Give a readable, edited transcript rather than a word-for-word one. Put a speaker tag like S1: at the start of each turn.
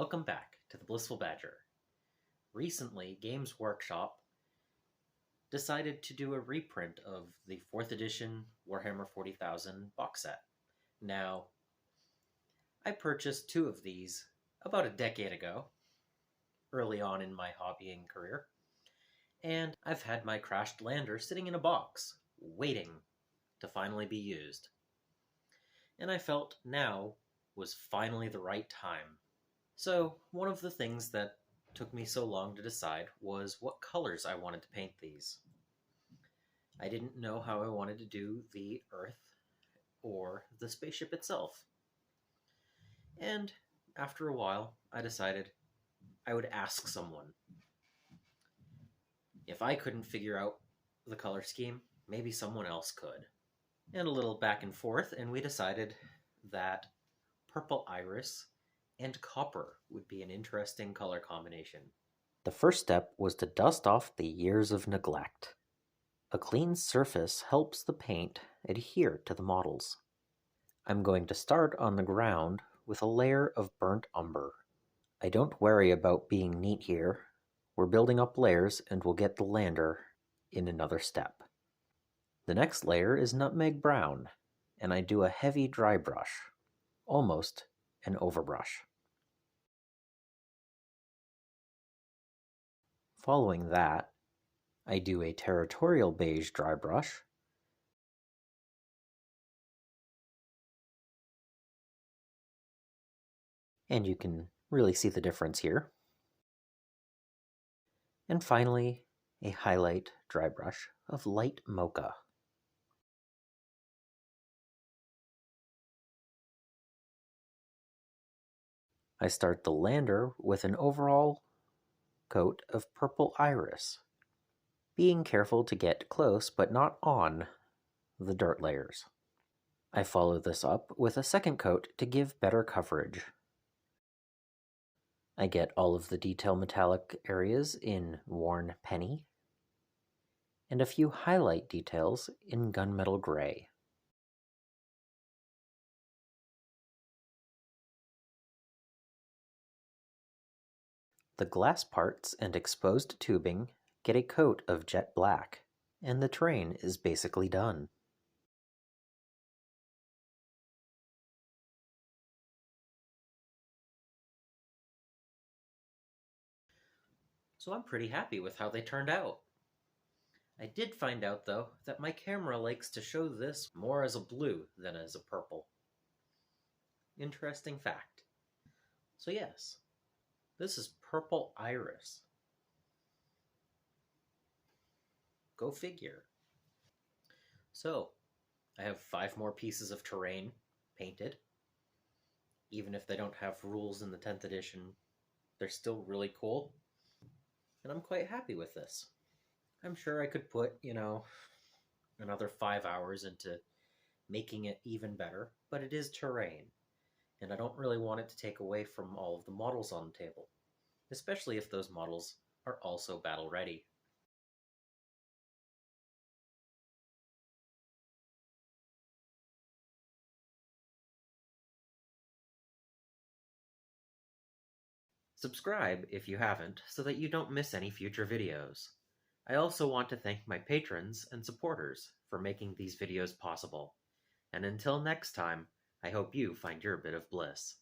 S1: welcome back to the Blissful Badger. Recently, Games Workshop decided to do a reprint of the 4th edition Warhammer 40,000 box set. Now, I purchased 2 of these about a decade ago, early on in my hobbying career, and I've had my crashed lander sitting in a box, waiting to finally be used. And I felt now was finally the right time. So, one of the things that took me so long to decide was what colors I wanted to paint these. I didn't know how I wanted to do the Earth or the spaceship itself. And after a while, I decided I would ask someone. If I couldn't figure out the color scheme, maybe someone else could. And a little back and forth, and we decided that purple iris and copper would be an interesting color combination. The first step was to dust off the years of neglect. A clean surface helps the paint adhere to the models. I'm going to start on the ground with a layer of burnt umber. I don't worry about being neat here. We're building up layers and we'll get the lander in another step. The next layer is nutmeg brown, and I do a heavy dry brush, almost an overbrush. Following that, I do a territorial beige dry brush, and you can really see the difference here. And finally, a highlight dry brush of light mocha. I start the lander with an overall coat of purple iris, being careful to get close but not on the dirt layers. I follow this up with a second coat to give better coverage. I get all of the detail metallic areas in worn penny, and a few highlight details in gunmetal gray. The glass parts and exposed tubing get a coat of jet black, and the terrain is basically done. So I'm pretty happy with how they turned out. I did find out, though, that my camera likes to show this more as a blue than as a purple. Interesting fact. So yes, this is purple iris. Go figure. So, I have 5 more pieces of terrain painted. Even if they don't have rules in the 10th edition, they're still really cool. And I'm quite happy with this. I'm sure I could put, another 5 hours into making it even better, but it is terrain. And I don't really want it to take away from all of the models on the table, especially if those models are also battle ready. Subscribe if you haven't, so that you don't miss any future videos. I also want to thank my patrons and supporters for making these videos possible. And until next time, I hope you find your bit of bliss.